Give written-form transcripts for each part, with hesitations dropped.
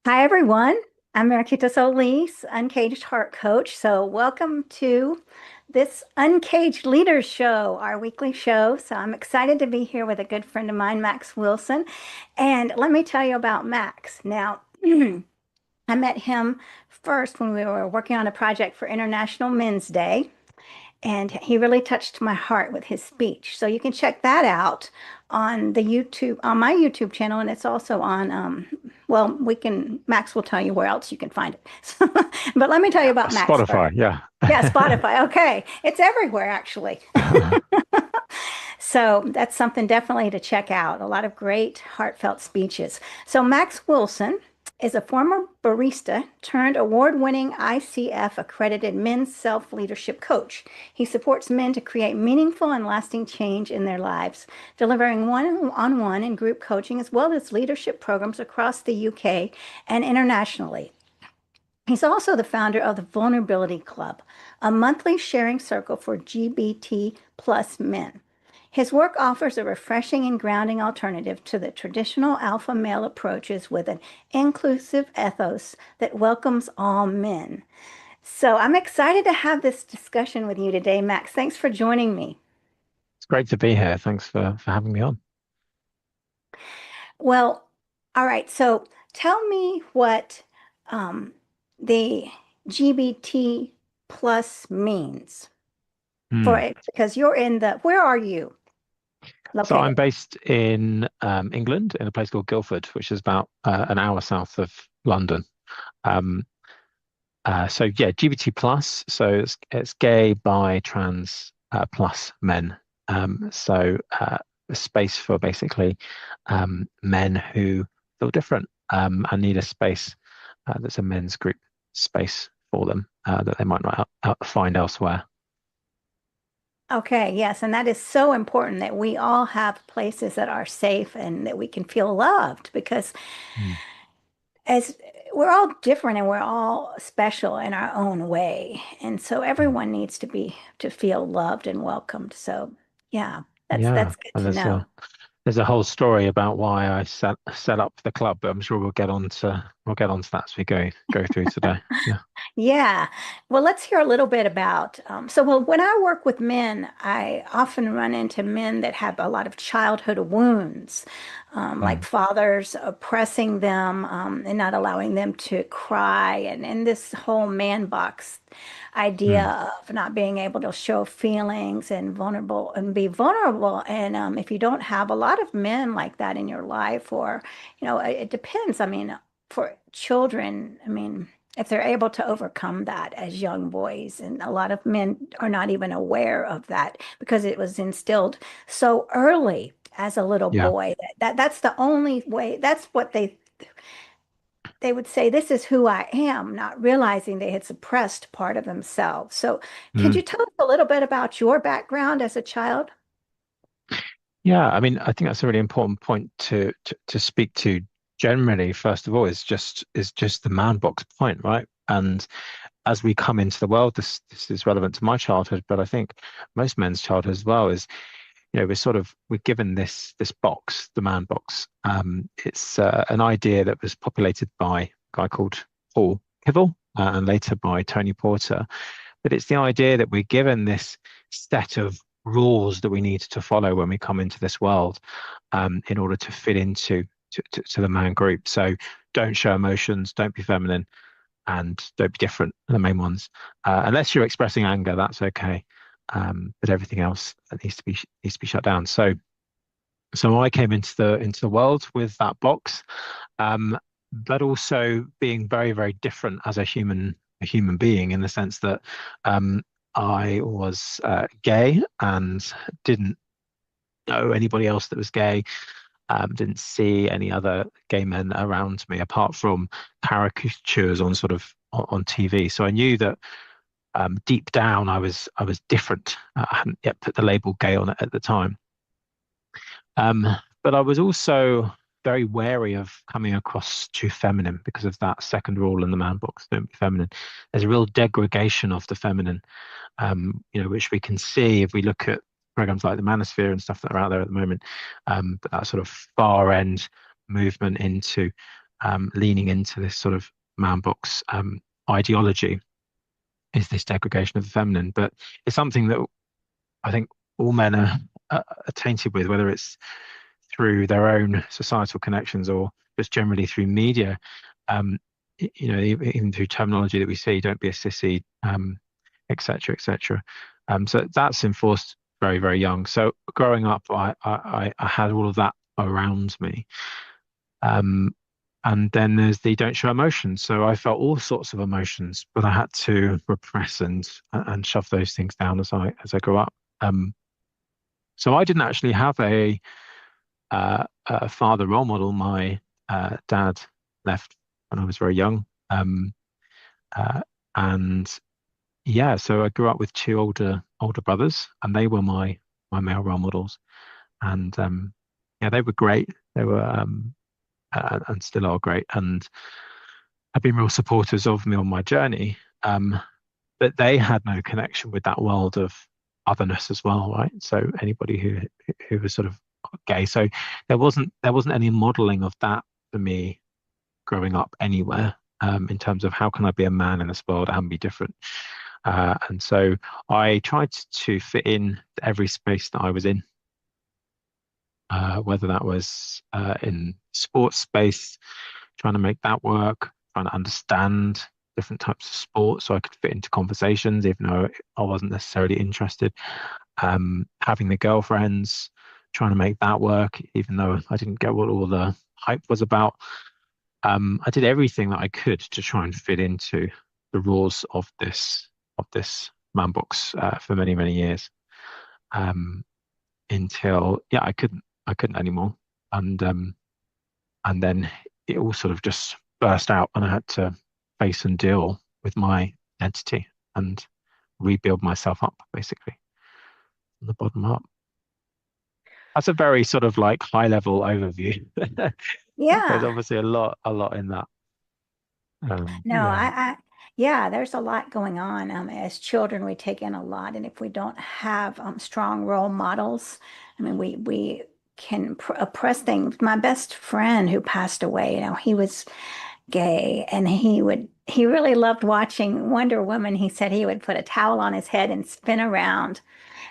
Hi, everyone. I'm Mariquita Solis, Uncaged Heart Coach. So, welcome to this Uncaged Leaders Show, our weekly show. So, I'm excited to be here with a good friend of mine, Max Wilson. And let me tell you about Max. Now, I met him first when we were working on a project for International Men's Day. And he really touched my heart with his speech. So you can check that out on on my YouTube channel, and it's also on, Max will tell you where else you can find it. But let me tell you about Max first. Spotify, yeah. Yeah, Spotify. Okay. It's everywhere, actually. So that's something definitely to check out. A lot of great heartfelt speeches. So Max Wilson is a former barista turned award-winning ICF-accredited men's self-leadership coach. He supports men to create meaningful and lasting change in their lives, delivering one-on-one and group coaching as well as leadership programs across the UK and internationally. He's also the founder of the Vulnerability Club, a monthly sharing circle for GBT plus men. His work offers a refreshing and grounding alternative to the traditional alpha male approaches with an inclusive ethos that welcomes all men. So I'm excited to have this discussion with you today, Max. Thanks for joining me. It's great to be here. Thanks for having me on. Well, all right. So tell me what um, the GBT plus means for Hmm. it, because you're in where are you So I'm located? based in England in a place called Guildford, which is about an hour south of London. Um, so yeah, GBT plus. So it's gay, bi, trans plus men. A space for basically men who feel different and need a space that's a men's group space for them that they might not find elsewhere. Okay, yes, and that is so important that we all have places that are safe and that we can feel loved because Hmm. as we're all different and we're all special in our own way. And so everyone needs to feel loved and welcomed. So, yeah, Yeah, that's good and to know. there's a whole story about why I set up the club, but I'm sure we'll get on to that as we go through today. Yeah. Yeah. Well, let's hear a little bit about. When I work with men, I often run into men that have a lot of childhood wounds, like Mm, fathers oppressing them and not allowing them to cry, and this whole man box mm, idea of not being able to show feelings and vulnerable and be vulnerable. And if you don't have a lot of men like that in your life, or it depends. I mean, for children, I mean if they're able to overcome that as young boys. And a lot of men are not even aware of that because it was instilled so early as a little yeah. boy that's the only way. That's what they would say, this is who I am, not realizing they had suppressed part of themselves. So could Mm. you tell us a little bit about your background as a child? Yeah, I mean, I think that's a really important point to speak to generally, first of all, is just the man box point, right? And as we come into the world, this is relevant to my childhood, but I think most men's childhood as well is, we're given this box, the man box. It's an idea that was populated by a guy called Paul Kivel and later by Tony Porter. But it's the idea that we're given this set of rules that we need to follow when we come into this world in order to fit into to the man group. So don't show emotions, don't be feminine, and don't be different. The main ones, unless you're expressing anger, that's okay. But everything else needs to be shut down. So I came into the world with that box, um, but also being very, very different as a human being in the sense that um, I was gay and didn't know anybody else that was gay. Didn't see any other gay men around me apart from caricatures on on TV. So I knew that deep down I was different. I hadn't yet put the label gay on it at the time. Um, but I was also very wary of coming across too feminine because of that second rule in the man box, don't be feminine. There's a real degradation of the feminine, which we can see if we look at programs like the Manosphere and stuff that are out there at the moment. But that sort of far end movement into leaning into this sort of man box ideology, is this degradation of the feminine. But it's something that I think all men are tainted with, whether it's through their own societal connections or just generally through media. Um, even through terminology that we see, don't be a sissy, et cetera, et cetera. So that's enforced very, very young. So growing up, I had all of that around me. Um, and then there's the don't show emotions. So I felt all sorts of emotions, but I had to repress and shove those things down as I grew up. So I didn't actually have a father role model. My dad left when I was very young. Uh, and yeah, so I grew up with two older brothers, and they were my male role models. And yeah, they were great. They were and still are great, and have been real supporters of me on my journey. But they had no connection with that world of otherness as well, right? So anybody who was sort of gay, so there wasn't any modeling of that for me growing up anywhere. In terms of how can I be a man in this world and be different. And so I tried to fit in every space that I was in, whether that was in sports space, trying to make that work, trying to understand different types of sports so I could fit into conversations, even though I wasn't necessarily interested. Having the girlfriends, trying to make that work, even though I didn't get what all the hype was about. I did everything that I could to try and fit into the rules of this man box for many, many years. Um, until yeah, I couldn't anymore. And then it all sort of just burst out, and I had to face and deal with my identity and rebuild myself up basically from the bottom up. That's a very sort of like high level overview. There's Yeah. obviously a lot in that. No, Yeah. yeah, there's a lot going on. As children, we take in a lot, and if we don't have strong role models, I mean, we can oppress things. My best friend who passed away, he was gay, and he really loved watching Wonder Woman. He said he would put a towel on his head and spin around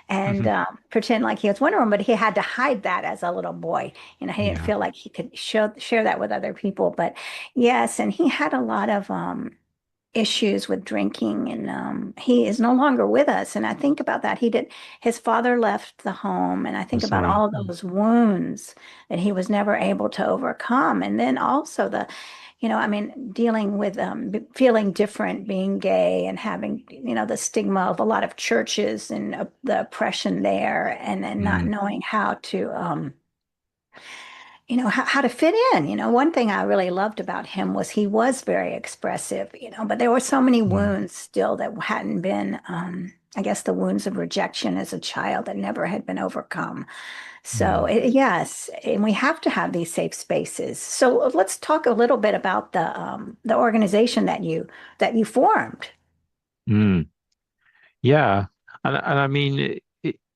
and Mhm. pretend like he was Wonder Woman, but he had to hide that as a little boy. He didn't Yeah. feel like he could share that with other people. But yes, and he had a lot of issues with drinking, and he is no longer with us. And I think about that. His father left the home, and I I'm think about sorry. all of those wounds that he was never able to overcome. And then also I mean, dealing with feeling different, being gay, and having, the stigma of a lot of churches and the oppression there, and then not Mm, knowing how to, how to fit in. One thing I really loved about him was he was very expressive, but there were so many mm, wounds still that hadn't been, I guess, the wounds of rejection as a child that never had been overcome. So mm, yes, and we have to have these safe spaces. So let's talk a little bit about the organization that you formed. mm. Yeah. And I mean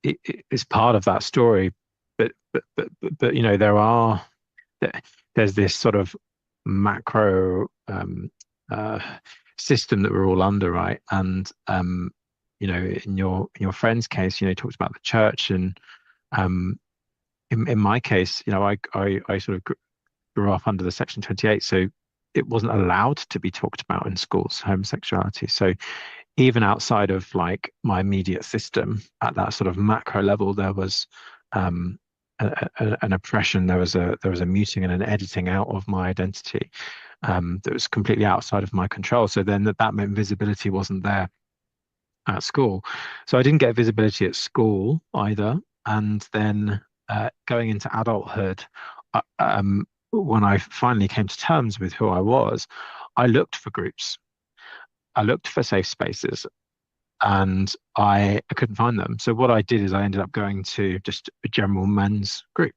it's part of that story, but there- there's this sort of macro uh system that we're all under, right? And in your friend's case, you talked about the church, and um in my case, I sort of grew up under the Section 28, so it wasn't allowed to be talked about in schools, homosexuality. So even outside of like my immediate system, at that sort of macro level, there was um, an oppression. There was a muting and an editing out of my identity that was completely outside of my control. So then that meant visibility wasn't there at school. So I didn't get visibility at school either. And then going into adulthood, when I finally came to terms with who I was, I looked for groups. I looked for safe spaces, and I couldn't find them. So what I did is I ended up going to just a general men's group.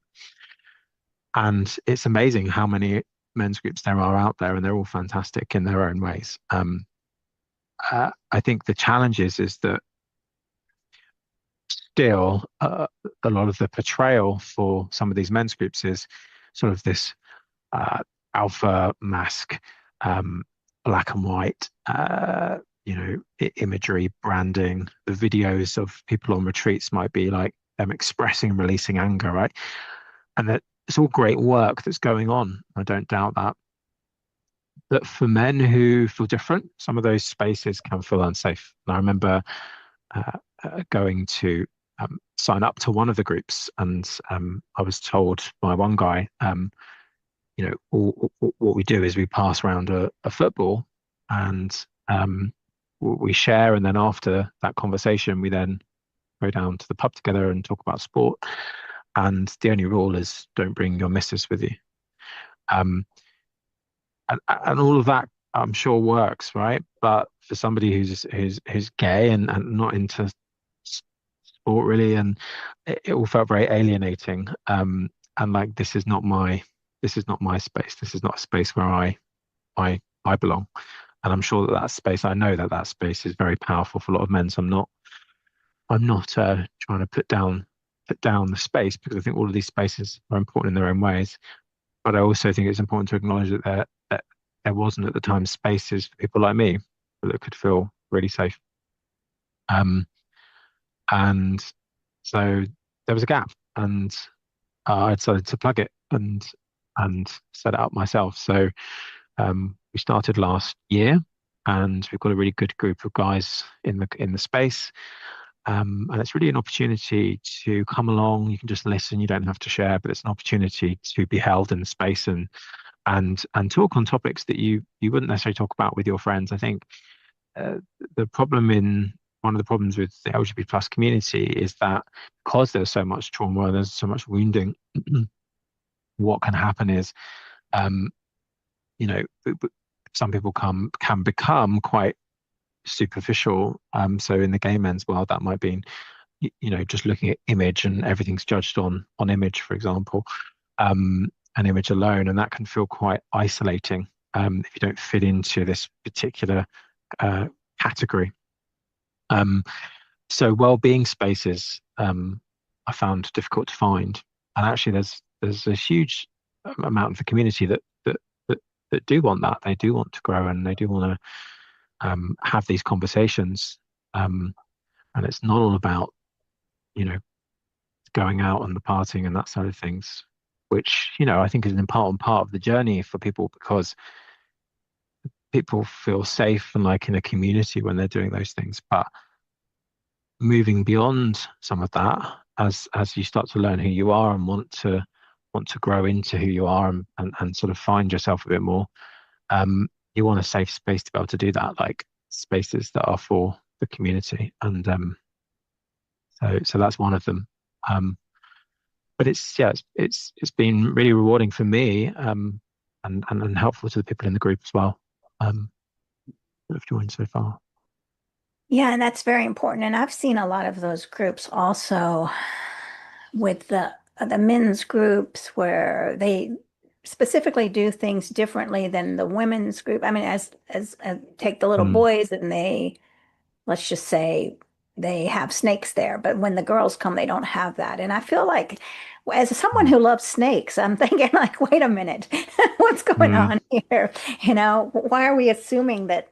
And it's amazing how many men's groups there are out there, and they're all fantastic in their own ways. I think the challenge is that still a lot of the portrayal for some of these men's groups is sort of this alpha mask, um, black and white, imagery, branding. The videos of people on retreats might be like them expressing and releasing anger, right? And that it's all great work that's going on. I don't doubt that. But for men who feel different, some of those spaces can feel unsafe. And I remember going to sign up to one of the groups, and I was told by one guy, what we do is we pass around a football, and we share, and then after that conversation, we then go down to the pub together and talk about sport. And the only rule is don't bring your missus with you. Um, and all of that I'm sure works, right? But for somebody who's gay and not into sport really, and it all felt very alienating. And like this is not my space. This is not a space where I belong. And I'm sure that that space, I know that that space is very powerful for a lot of men. So I'm not trying to put down the space, because I think all of these spaces are important in their own ways. But I also think it's important to acknowledge that there wasn't at the time spaces for people like me that could feel really safe. Um, and so there was a gap, and I decided to plug it and set it up myself. So we started last year, and we've got a really good group of guys in the space. And it's really an opportunity to come along. You can just listen. You don't have to share, but it's an opportunity to be held in the space and talk on topics that you wouldn't necessarily talk about with your friends. I think uh, the problem in one of the problems with the LGBT plus community is that because there's so much trauma, there's so much wounding, what can happen is, um, some people can become quite superficial. So in the gay men's world, that might be, just looking at image, and everything's judged on image, for example, an image alone, and that can feel quite isolating if you don't fit into this particular uh, category. Um, so well-being spaces I found difficult to find, and actually there's a huge amount of the community that do want that. They do want to grow, and they do want to have these conversations. Um, and it's not all about, you know, going out and the partying and that side of things, which, I think is an important part of the journey for people, because people feel safe and like in a community when they're doing those things. But moving beyond some of that, as you start to learn who you are and want to grow into who you are, and sort of find yourself a bit more, you want a safe space to be able to do that, like spaces that are for the community. And so that's one of them. But it's been really rewarding for me, and helpful to the people in the group as well. That have joined so far. Yeah, and that's very important. And I've seen a lot of those groups also with the men's groups where they specifically do things differently than the women's group. I mean, as take the little Mm, boys, and they, let's just say, they have snakes there, but when the girls come, they don't have that. And I feel like, as someone mm, who loves snakes, I'm thinking like, wait a minute, what's going mm. on here? Why are we assuming that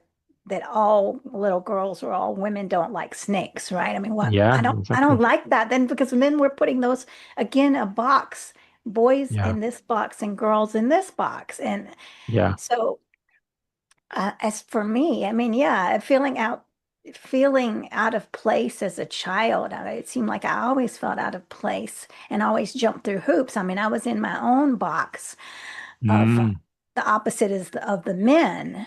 all little girls or all women don't like snakes, right? I mean, what Yeah, I don't exactly. like that then, because then we're putting those again a box, boys Yeah, in this box and girls in this box. And yeah. so as for me, I mean, yeah, feeling out of place as a child. It seemed like I always felt out of place and always jumped through hoops. I mean, I was in my own box of Mm, the opposite is of the men.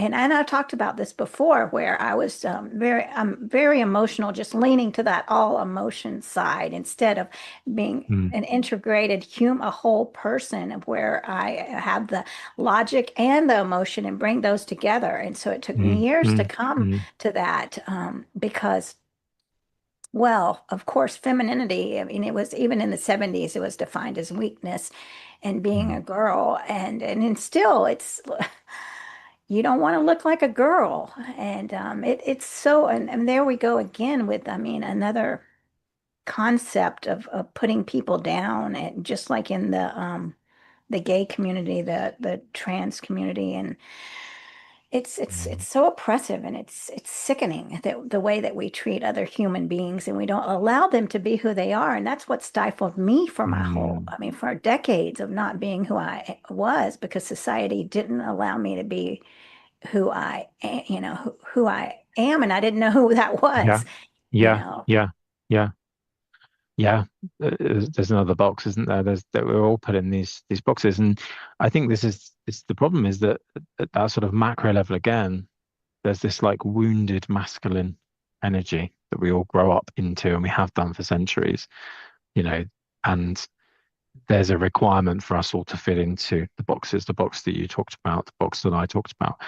And I talked about this before, where I was very emotional, just leaning to that all emotion side instead of being mm, an integrated human, a whole person, where I have the logic and the emotion and bring those together. And so it took me mm, years to mm, come mm, to that, because, well, of course, femininity, I mean, it was even in the 70s, it was defined as weakness and being mm, a girl. And still, it's, you don't want to look like a girl. And it's so, and there we go again with, I mean, another concept of putting people down. And just like in the gay community, the trans community, and Mm. it's so oppressive, and it's sickening that the way that we treat other human beings, and we don't allow them to be who they are. And that's what stifled me for my whole, Mm. I mean, for decades of not being who I was, because society didn't allow me to be who I am, and I didn't know who that Yeah, was, you yeah, know. yeah, yeah, yeah. There's another box, isn't there? There's that we're all put in these boxes, and I think this the problem is that at that sort of macro level again, there's this like wounded masculine energy that we all grow up into, and we have done for centuries, you know, and there's a requirement for us all to fit into the boxes, the box that you talked about, the box that I talked about.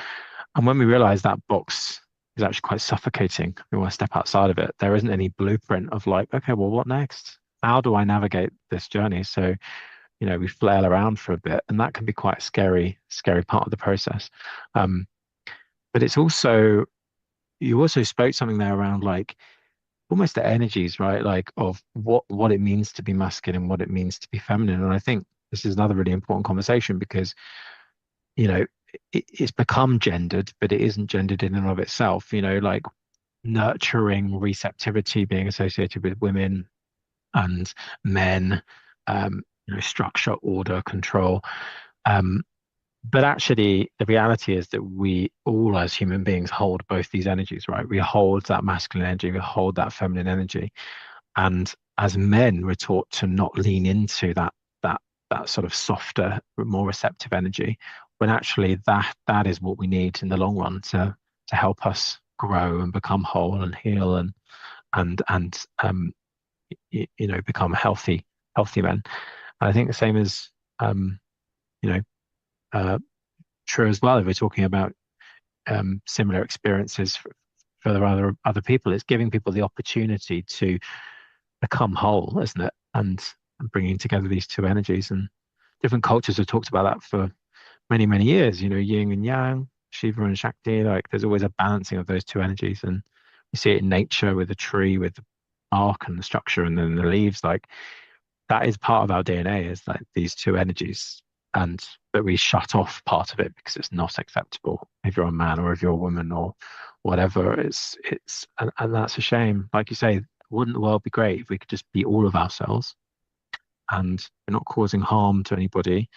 And when we realize that box is actually quite suffocating, we want to step outside of it. There isn't any blueprint of like, okay, well, what next? How do I navigate this journey? So, we flail around for a bit, and that can be quite a scary part of the process. Um, but it's also, you also spoke something there around like almost the energies, right? Like of what it means to be masculine, what it means to be feminine. And I think this is another really important conversation because, you know, it's become gendered, but it isn't gendered in and of itself. Like nurturing receptivity being associated with women and men, structure, order, control. Um, but actually, the reality is that we all, as human beings, hold both these energies, right? We hold that masculine energy, we hold that feminine energy. And as men, we're taught to not lean into that that sort of softer, more receptive energy, when actually that is what we need in the long run to help us grow and become whole and heal and become healthy men. And I think the same is you know uh, true as well if we're talking about similar experiences for the other people. It's giving people the opportunity to become whole, isn't it? And bringing together these two energies. And different cultures have talked about that for many, many years. Yin and yang, Shiva and Shakti. Like there's always a balancing of those two energies, and you see it in nature with the tree, with the bark and the structure, and then the leaves. Like that is part of our DNA, is like these two energies, and that we shut off part of it because it's not acceptable if you're a man or if you're a woman or whatever. And that's a shame. Like you say, wouldn't the world be great if we could just be all of ourselves and we're not causing harm to anybody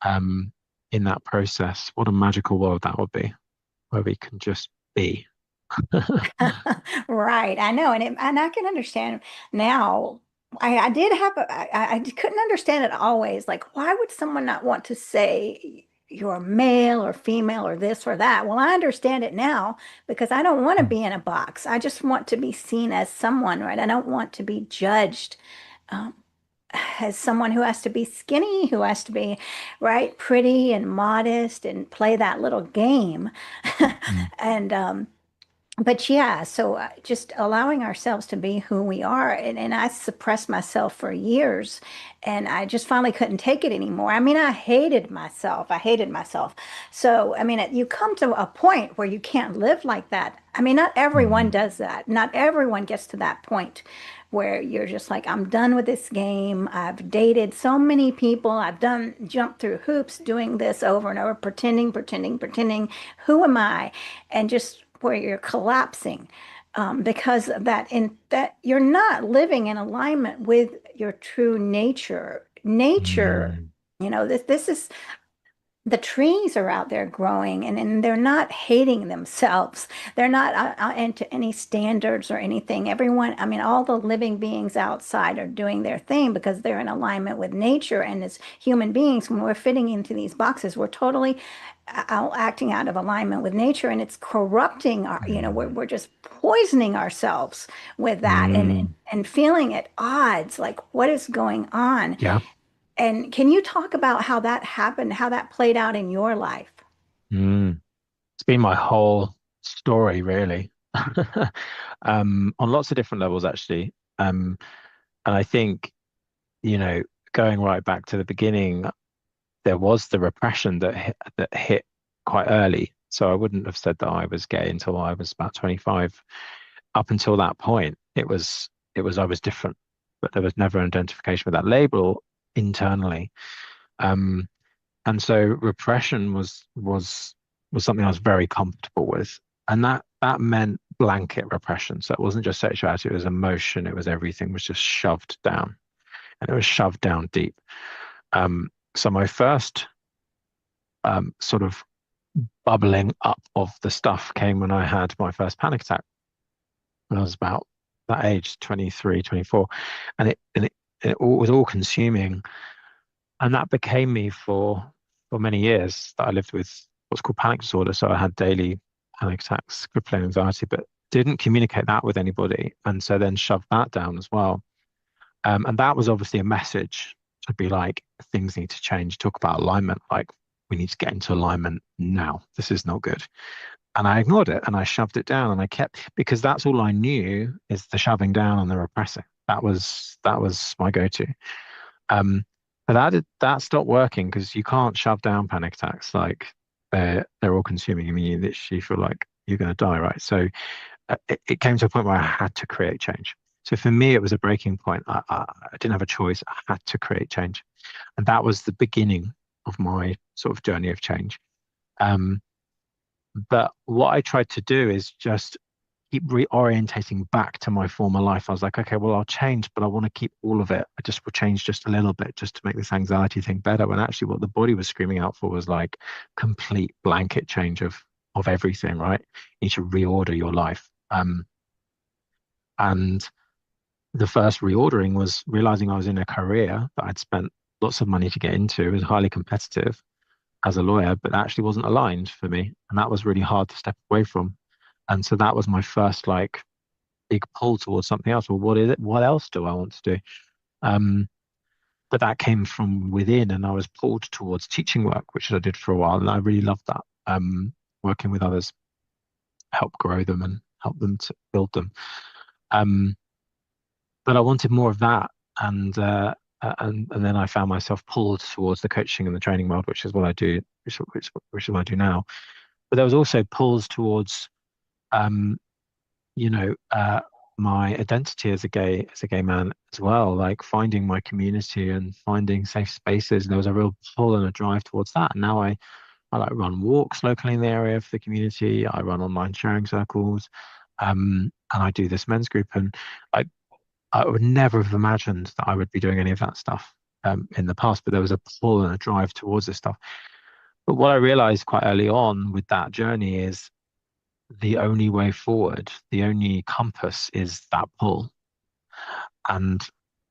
um, in that process? What a magical world that would be, where we can just be. Right, I know, and I can understand now. I did have I couldn't understand it always. Like, why would someone not want to say you're male or female or this or that? Well, I understand it now because I don't want to be in a box. I just want to be seen as someone, right? I don't want to be judged um, as someone who has to be skinny, who has to be, right, pretty and modest and play that little game. Mm. And but yeah, so just allowing ourselves to be who we are. And I suppressed myself for years, and I just finally couldn't take it anymore. I mean, I hated myself. I hated myself. So, I mean, you come to a point where you can't live like that. I mean, not everyone Mm. does that. Not everyone gets to that point where you're just like, I'm done with this game. I've dated so many people. I've done jumped through hoops doing this over and over, pretending. Who am I? And just where you're collapsing because of that, in that you're not living in alignment with your true nature. Nature, Mm. this is the trees are out there growing, and they're not hating themselves. They're not into any standards or anything. Everyone, I mean, all the living beings outside are doing their thing because they're in alignment with nature. And as human beings, when we're fitting into these boxes, we're totally acting out of alignment with nature, and it's corrupting our, Mm. we're just poisoning ourselves with that, Mm. and feeling at odds, like what is going on? Yeah. And can you talk about how that happened, how that played out in your life? Mm. It's been my whole story, really, on lots of different levels, actually. And I think, you know, going right back to the beginning, there was the repression that hit quite early. So I wouldn't have said that I was gay until I was about 25. Up until that point, it was I was different, but there was never an identification with that label internally. Um, And so repression was something I was very comfortable with. And that meant blanket repression. So it wasn't just sexuality, it was emotion, it was everything was just shoved down. And it was shoved down deep. So my first sort of bubbling up of the stuff came when I had my first panic attack when I was about that age, 23, 24. And it was all consuming. And that became me for many years that I lived with what's called panic disorder. So I had daily panic attacks, crippling anxiety, but didn't communicate that with anybody. And so then shoved that down as well. And that was obviously a message to be like, things need to change, talk about alignment, like we need to get into alignment now. This is not good. And I ignored it and I shoved it down and I kept, because that's all I knew is the shoving down and the repressing. That was my go-to. Um, but that stopped working because you can't shove down panic attacks. Like they're all consuming. I mean, you literally feel like you're going to die, right? So it came to a point where I had to create change. So for me, it was a breaking point. I didn't have a choice. I had to create change, and that was the beginning of my sort of journey of change. Um, but what I tried to do is just keep reorientating back to my former life. I was like, okay, well, I'll change, but I want to keep all of it. I just will change just a little bit just to make this anxiety thing better. When actually what the body was screaming out for was like complete blanket change of everything, right? You need to reorder your life. And the first reordering was realizing I was in a career that I'd spent lots of money to get into. It was highly competitive as a lawyer, but actually wasn't aligned for me. And that was really hard to step away from. And so that was my first like big pull towards something else. Well, what is it? What else do I want to do? Um, but that came from within, and I was pulled towards teaching work, which I did for a while, and I really loved that. Working with others, help grow them and help them to build them. Um, but I wanted more of that, and then I found myself pulled towards the coaching and the training world, which is what I do, which is what I do now. But there was also pulls towards um, you know, my identity as a gay man as well, like finding my community and finding safe spaces. And there was a real pull and a drive towards that. And now I like run walks locally in the area for the community. I run online sharing circles. And I do this men's group. And I, I would never have imagined that I would be doing any of that stuff in the past, but there was a pull and a drive towards this stuff. But what I realized quite early on with that journey is the only way forward, the only compass is that pull. And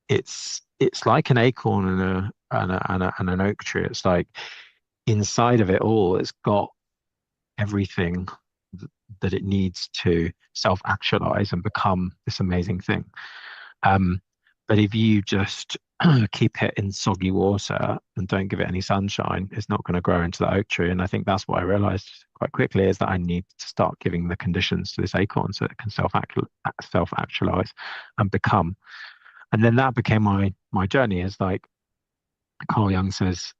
it's like an acorn and an oak tree. It's like inside of it all, it's got everything that it needs to self-actualize and become this amazing thing. Um, but if you just keep it in soggy water and don't give it any sunshine, it's not going to grow into the oak tree. And I think that's what I realized quite quickly is that I need to start giving the conditions to this acorn so it can self-actualize and become. And then that became my journey. Is like Carl Jung says,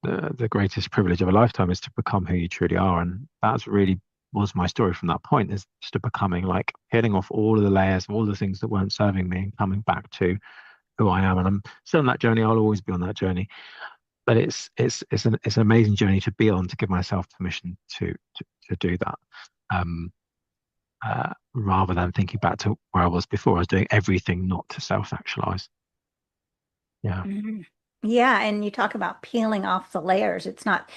the greatest privilege of a lifetime is to become who you truly are. And that's really was my story from that point, is just a becoming, like hitting off all of the layers, all the things that weren't serving me and coming back to who I am. And I'm still on that journey. I'll always be on that journey. But it's an amazing journey to be on, to give myself permission to do that. Um, Rather than thinking back to where I was before, I was doing everything not to self-actualize. Yeah. Mhm. Yeah, and you talk about peeling off the layers. It's not,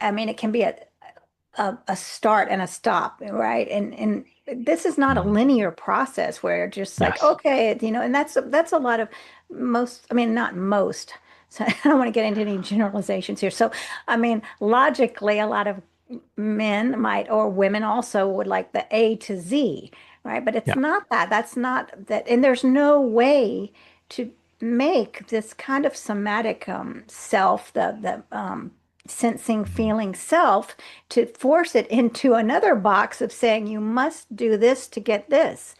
I mean, it can be a start and a stop, right? And this is not a Mm. linear process where you're just like, Yes. okay, and that's a lot of most, I mean, not most. So I don't want to get into any generalizations here. So, I mean, logically, a lot of men might, or women also would like the A to Z, right? But it's Yeah. not that. That's not that. And there's no way to make this kind of somatic self, the sensing, Mm. feeling self, to force it into another box of saying you must do this to get this.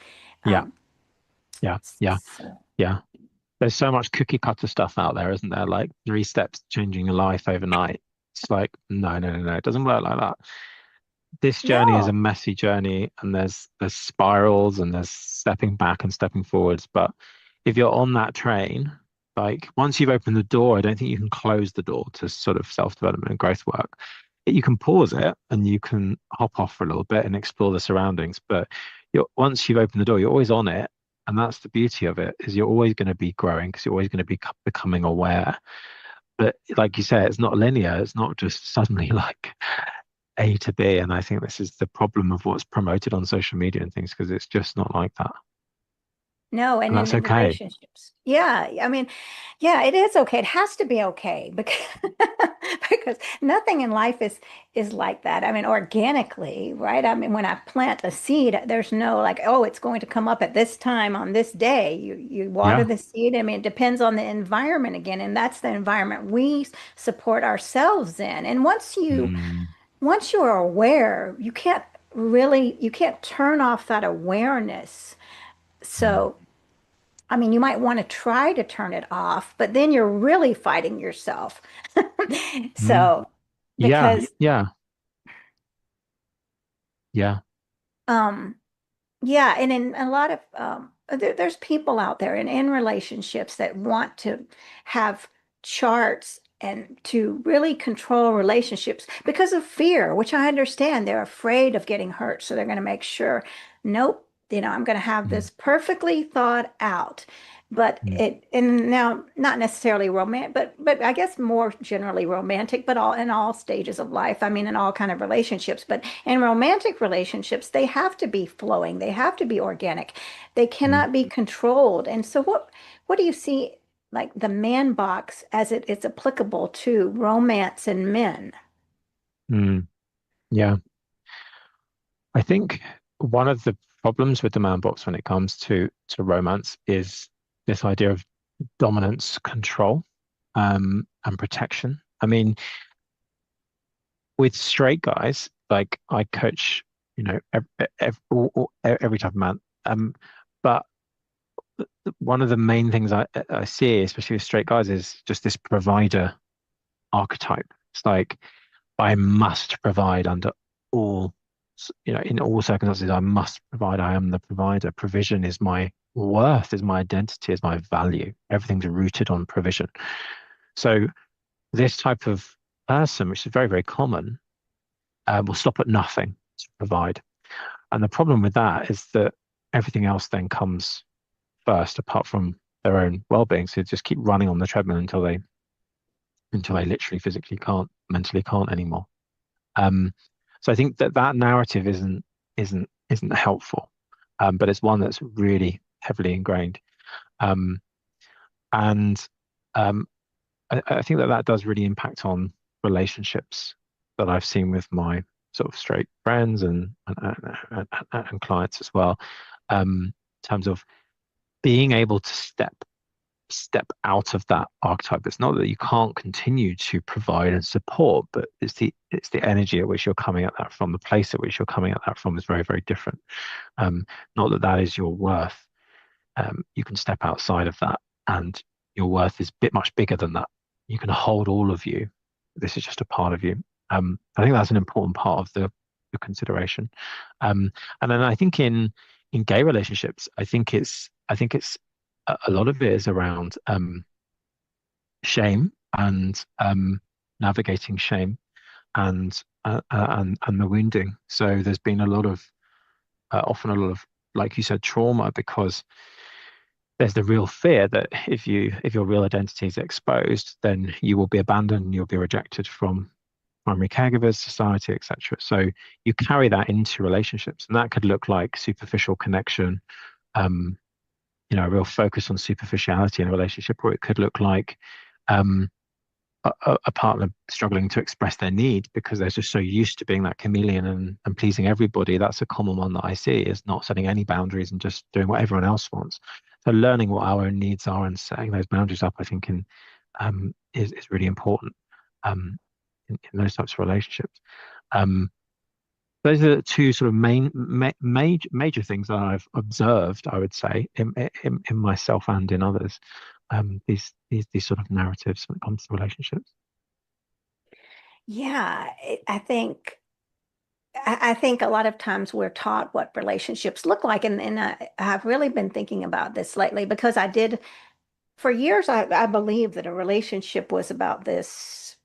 Yeah. Um, Yeah. Yeah. so, Yeah. There's so much cookie cutter stuff out there, isn't there? Like 3 steps to changing your life overnight. It's like, no, no, no, no. It doesn't work like that. This journey is a no. messy journey, and there's spirals and there's stepping back and stepping forwards. But if you're on that train, Like once you've opened the door, I don't think you can close the door to sort of self-development and growth work. You can pause it and you can hop off for a little bit and explore the surroundings. But once you've opened the door, you're always on it. And that's the beauty of it, is you're always going to be growing because you're always going to be becoming aware. But like you say, it's not linear. It's not just suddenly like A to B. And I think this is the problem of what's promoted on social media and things, because it's just not like that. No, And and in that's the okay. relationships. Yeah, I mean, yeah, it is okay. It has to be okay because because nothing in life is like that. I mean, organically, right? I mean, when I plant a seed, there's no like, oh, it's going to come up at this time on this day. You water Yeah. the seed. I mean, it depends on the environment again, and that's the environment we support ourselves in. And Mm, once you are aware, you can't turn off that awareness. mm, So I mean, you might want to try to turn it off, but then you're really fighting yourself. mm. So, Yeah. because, Yeah. Yeah. um, yeah, and in a lot of there's people out there in relationships that want to have charts and to really control relationships because of fear, which I understand. They're afraid of getting hurt, so they're going to make sure, nope, I'm going to have Mm, this perfectly thought out. But mm, and now not necessarily romantic, but I guess more generally romantic, but all in all stages of life. I mean, in all kind of relationships, but in romantic relationships, they have to be flowing. They have to be organic. They mm, cannot be controlled. And so what do you see like the man box as it's applicable to romance and men? mm. Yeah. I think one of the problems with the man box when it comes to romance is this idea of dominance, control, and protection. I mean, with straight guys, like I coach, every type of man. But one of the main things I see, especially with straight guys, is just this provider archetype. It's like I must provide under all, in all circumstances, I must provide. I am the provider. Provision is my worth, is my identity, is my value. Everything's rooted on provision. So this type of person, which is very, very common, will stop at nothing to provide. And the problem with that is that everything else then comes first, apart from their own well-being. So they just keep running on the treadmill until they literally physically can't, mentally can't anymore. Um, so I think that that narrative isn't helpful, but it's one that's really heavily ingrained. Um, and um, I think that that does really impact on relationships that I've seen with my sort of straight friends and clients as well. In terms of being able to step out of that archetype. It's not that you can't continue to provide and support, but it's the energy at which you're coming at that from. The place at which you're coming at that from is very, very different. Not that that is your worth. You can step outside of that, and your worth is much bigger than that. You can hold all of you. This is just a part of you. I think that's an important part of the consideration. And then I think in gay relationships, I think it's a lot of it is around shame and navigating shame and the wounding. So there's been a lot of often a lot of, like you said, trauma, because there's the real fear that if your real identity is exposed, then you will be abandoned, you'll be rejected from primary caregivers, society, etc. So you carry that into relationships, and that could look like superficial connection, um, a real focus on superficiality in a relationship, or it could look like um, a partner struggling to express their need because they're just so used to being that chameleon and pleasing everybody. That's a common one that I see, is not setting any boundaries and just doing what everyone else wants. So learning what our own needs are and setting those boundaries up, I think, is really important um, in those types of relationships. Um, those are the two sort of major things that I've observed, I would say, in myself and in others. These sort of narratives when it comes to relationships. Yeah, I think a lot of times we're taught what relationships look like, and I've really been thinking about this lately because I did For years, I believed that a relationship was about this.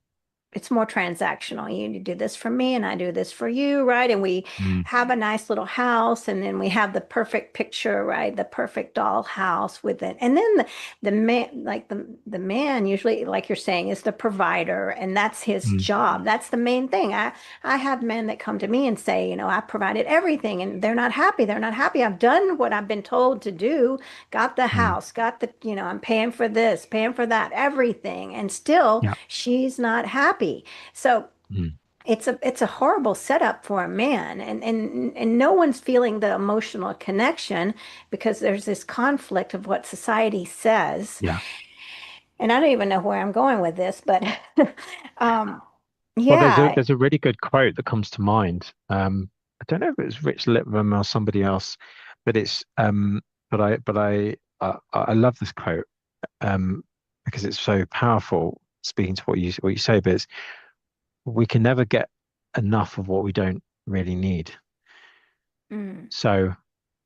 It's more transactional. You do this for me and I do this for you, right? And we Mm, have a nice little house and then we have the perfect picture, right? The perfect doll house with it. And then the man, like the man usually, like you're saying, is the provider and that's his mm, job. That's the main thing. I have men that come to me and say, I provided everything and they're not happy. They're not happy. I've done what I've been told to do, got the mm, house, got the, I'm paying for this, paying for that, everything. And still yeah. she's not happy. So Mm, it's a horrible setup for a man and no one's feeling the emotional connection because there's this conflict of what society says. yeah. And I don't even know where I'm going with this, but um Well, yeah. there's a really good quote that comes to mind. I don't know if it was Rich Lippman or somebody else, but it's I love this quote because it's so powerful. Speaking to what you say, but it's, we can never get enough of what we don't really need. Mm, So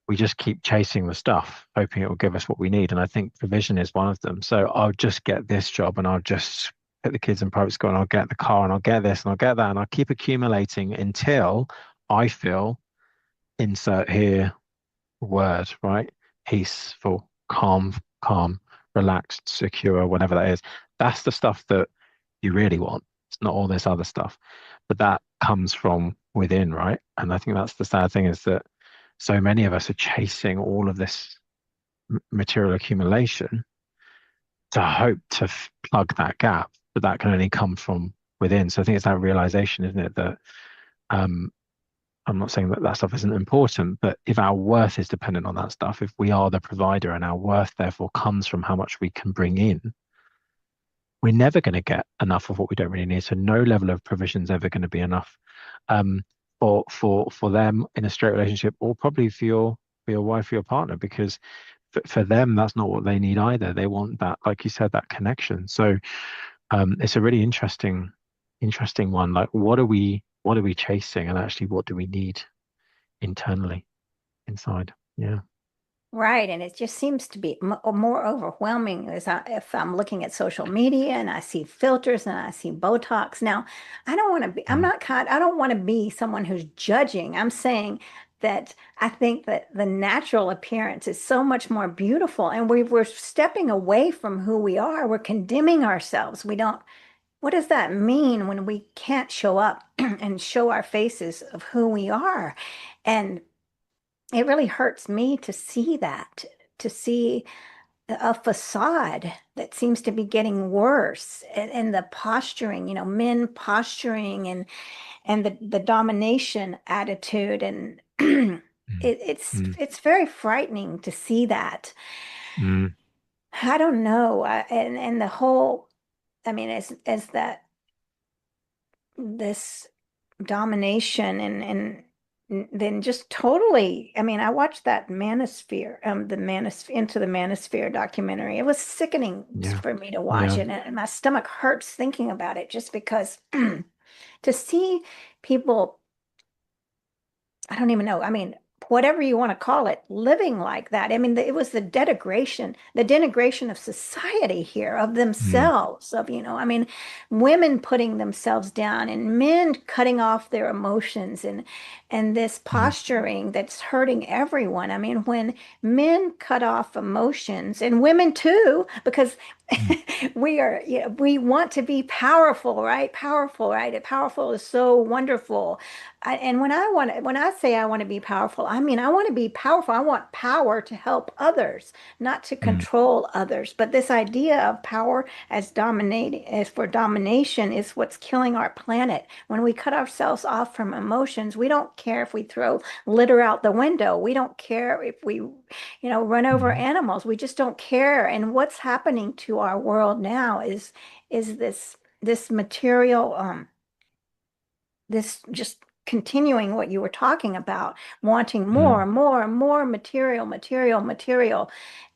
we just keep chasing the stuff, hoping it will give us what we need. And I think provision is one of them. So I'll just get this job and I'll just put the kids in private school and I'll get the car and I'll get this and I'll get that. And I'll keep accumulating until I feel, insert here word, right? Peaceful, calm, relaxed, secure, whatever that is. That's the stuff that you really want. It's not all this other stuff. But that comes from within, right? And I think that's the sad thing is that so many of us are chasing all of this material accumulation to hope to plug that gap, but that can only come from within. So I think it's that realization, isn't it, that um, I'm not saying that that stuff isn't important, but if our worth is dependent on that stuff, if we are the provider and our worth therefore comes from how much we can bring in, we're never going to get enough of what we don't really need. So no level of provision is ever going to be enough um, for them in a straight relationship, or probably for your wife or your partner, because for them that's not what they need either. They want that, like you said, that connection. So it's a really interesting one. Like, what are we chasing, and actually, what do we need internally inside? Yeah. right. And it just seems to be more overwhelming if I'm looking at social media and I see filters and I see Botox. Now, I don't want to be, I'm Mm, not kind, I don't want to be someone who's judging. I'm saying that I think that the natural appearance is so much more beautiful and we're stepping away from who we are. We're condemning ourselves. We don't, what does that mean when we can't show up and show our faces of who we are? And it really hurts me to see that, to see a facade that seems to be getting worse and the posturing, men posturing and the domination attitude and mm, mm, it's very frightening to see that. mm, I don't know. And the whole, I mean, as that this domination and then just totally, I mean, I watched that Manosphere, the Manos Into the Manosphere documentary. It was sickening yeah. for me to watch Yeah. it, and my stomach hurts thinking about it just because to see people, I don't even know. I mean, whatever you want to call it, living like that. I mean, it was the denigration of society here, of Mm, themselves, I mean, women putting themselves down and men cutting off their emotions and this mm, posturing that's hurting everyone. I mean, when men cut off emotions and women too, because mm, we want to be powerful, right? Powerful, right? Powerful is so wonderful. And when I say I want to be powerful, I mean I want to be powerful. I want power to help others, not to mm, control others. But this idea of power as dominating, as for domination, is what's killing our planet. When we cut ourselves off from emotions, we don't care if we throw litter out the window. We don't care if we, run over mm, animals. We just don't care. And what's happening to our world now is this material this just continuing what you were talking about, wanting more mm, and more and more material.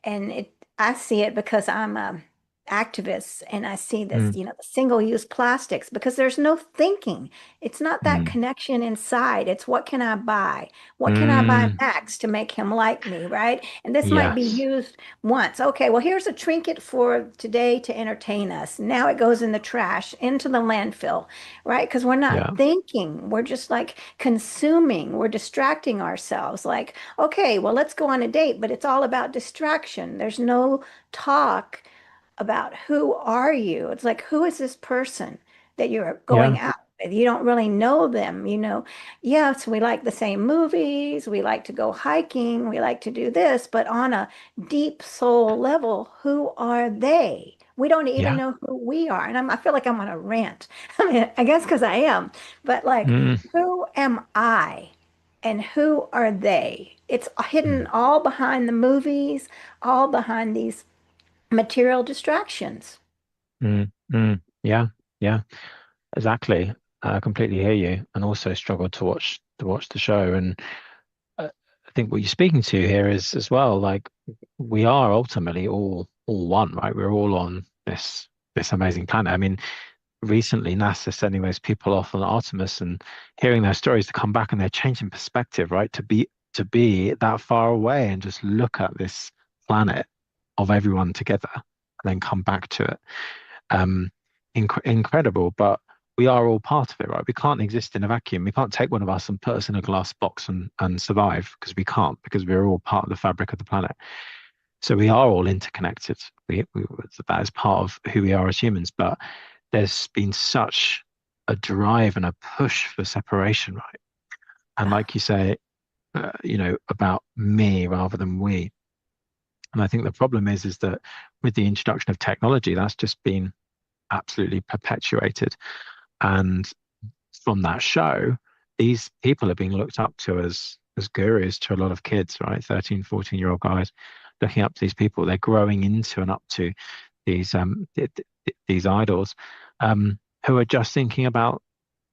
And I see it because I'm activists and I see this, mm, the single-use plastics because there's no thinking. It's not that mm, connection inside. It's what can I buy? What can I buy mm. Max to make him like me, right? And this might be Yes. used once. Okay, well, here's a trinket for today to entertain us. Now it goes in the trash, into the landfill, right? Because we're not Yeah. thinking. We're just like consuming. We're distracting ourselves. Like, okay, well, let's go on a date, but it's all about distraction. There's no talk about who are you. It's like, who is this person that you're going Yeah. out with? You don't really know them, you know. Yes, we like the same movies, we like to go hiking, we like to do this, but on a deep soul level, who are they? We don't even Yeah. know who we are. And I feel like I'm on a rant. I mean, I guess because I am, but like, Mm, who am I? And who are they? It's hidden mm, all behind the movies, all behind these material distractions. Yeah. Yeah. Exactly. I completely hear you, and also struggle to watch the show. And I think what you're speaking to here is as well, like we are ultimately all one, right? We're all on this amazing planet. I mean, recently NASA sending those people off on Artemis and hearing their stories to come back and they're changing perspective, right? To be that far away and just look at this planet of everyone together and then come back to it. Um, incredible, but we are all part of it, right? We can't exist in a vacuum. We can't take one of us and put us in a glass box and survive because we can't, because we're all part of the fabric of the planet. So we are all interconnected. That is part of who we are as humans. But there's been such a drive and a push for separation, right? And Yeah. like you say, about me rather than we. And I think the problem is that with the introduction of technology, that's just been absolutely perpetuated. And from that show, these people are being looked up to as gurus to a lot of kids, right? 13, 14-year-old guys looking up to these people. They're growing into and up to these idols, who are just thinking about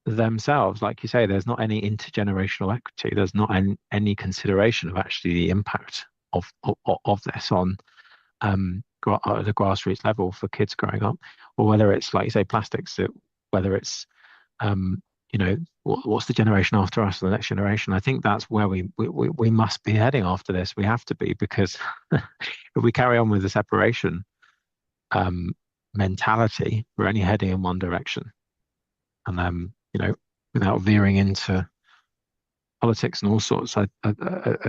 themselves. Like you say, there's not any intergenerational equity. There's not any consideration of actually the impact of this on at the grassroots level for kids growing up, or whether it's like you say plastics, whether it's um, what's the generation after us, the next generation. I think that's where we must be heading after this. We have to be, because if we carry on with the separation um, mentality, we're only heading in one direction, and without veering into politics and all sorts. I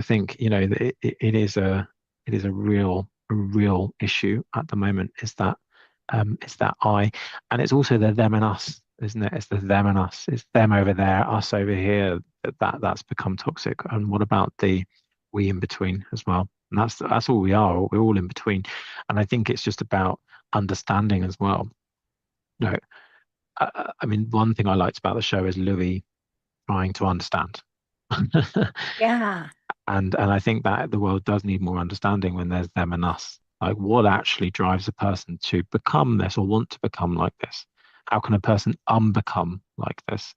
think it is a real issue at the moment. Is that I, and it's also the them and us, isn't it? It's the them and us. It's them over there, us over here. That's become toxic. And what about the we in between as well? And that's all we are. We're all in between. And I think it's just about understanding as well. No, I mean, one thing I liked about the show is Louis trying to understand. Yeah. And I think that the world does need more understanding when there's them and us. Like, what actually drives a person to become this or want to become like this? How can a person unbecome like this?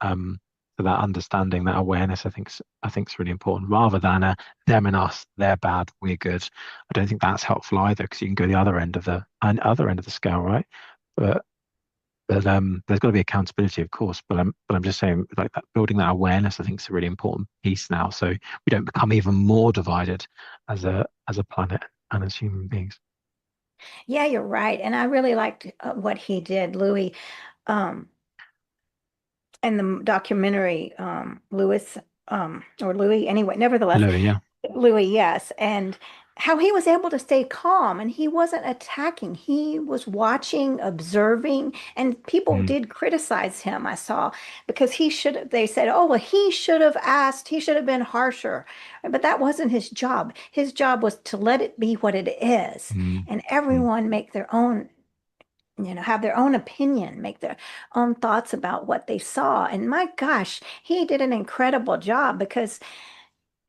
So that understanding, that awareness, I think is really important, rather than a them and us, they're bad, we're good. I don't think that's helpful either, because you can go the other end of the scale, right? But there's got to be accountability, of course. But I'm just saying, like, that building that awareness, I think, is a really important piece now. So we don't become even more divided as a planet and as human beings. Yeah, you're right. And I really liked what he did, Louis, um, in the documentary, or Louis, anyway, nevertheless, Louis, yeah. Louis, yes. And how he was able to stay calm and he wasn't attacking. He was watching, observing, and people Mm, did criticize him, I saw, because they said, oh, well, he should have asked, he should have been harsher. But that wasn't his job. His job was to let it be what it is mm, and mm, everyone make their own, have their own opinion, make their own thoughts about what they saw. And my gosh, he did an incredible job because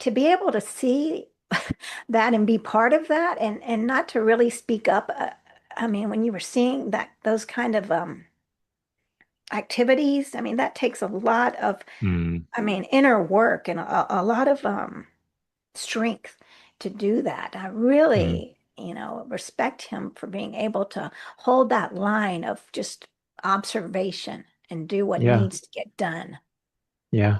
to be able to see that and be part of that and not to really speak up. I mean, when you were seeing those kind of activities, I mean, that takes a lot of, mm, I mean, inner work and a lot of strength to do that. I mm. really respect him for being able to hold that line of just observation and do what Yeah, needs to get done. yeah,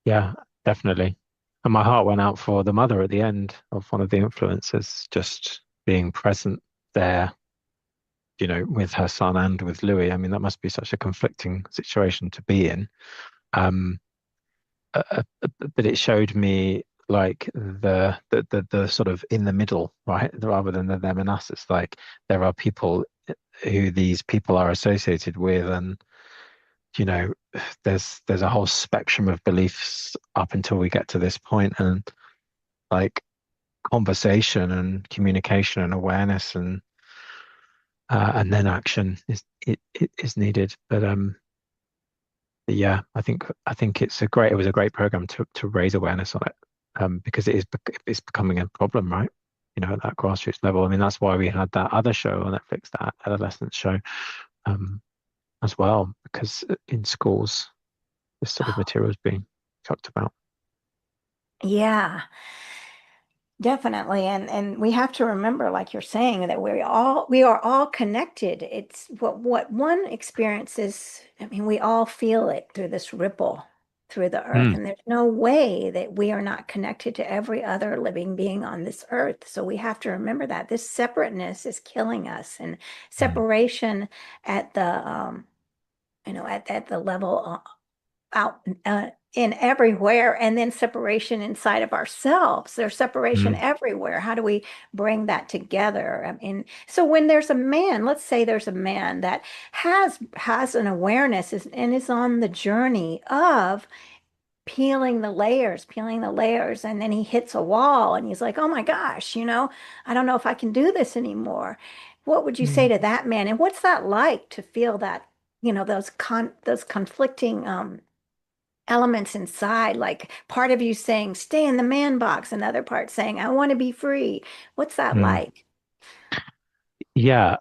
yeah, definitely. And my heart went out for the mother at the end of one of the influencers, just being present there, with her son and with Louis. I mean, that must be such a conflicting situation to be in. Um, but it showed me like the sort of in the middle, right? Rather than the them and us. It's like there are people who these people are associated with, and you know, there's a whole spectrum of beliefs up until we get to this point, and like conversation and communication and awareness and then action it is needed. But yeah, I think it was a great program to raise awareness on it, because it's becoming a problem, right? At that grassroots level. I mean, that's why we had that other show on Netflix, that adolescence show, um, as well, because in schools this sort of material is being talked about. Yeah. Definitely. And we have to remember, like you're saying, that we are all connected. It's what one experiences, I mean, we all feel it through this ripple through the earth. Mm, And there's no way that we are not connected to every other living being on this earth. So we have to remember that this separateness is killing us, and mm, separation at at the level out in everywhere, and then separation inside of ourselves. There's separation mm, everywhere. How do we bring that together? I mean, so when there's a man, let's say there's a man that has an awareness and is on the journey of peeling the layers, and then he hits a wall and he's like, "Oh my gosh, I don't know if I can do this anymore." What would you say mm, to that man? And what's that like to feel that, those conflicting elements inside, like part of you saying, stay in the man box, another part saying, I want to be free. What's that mm. like? Yeah.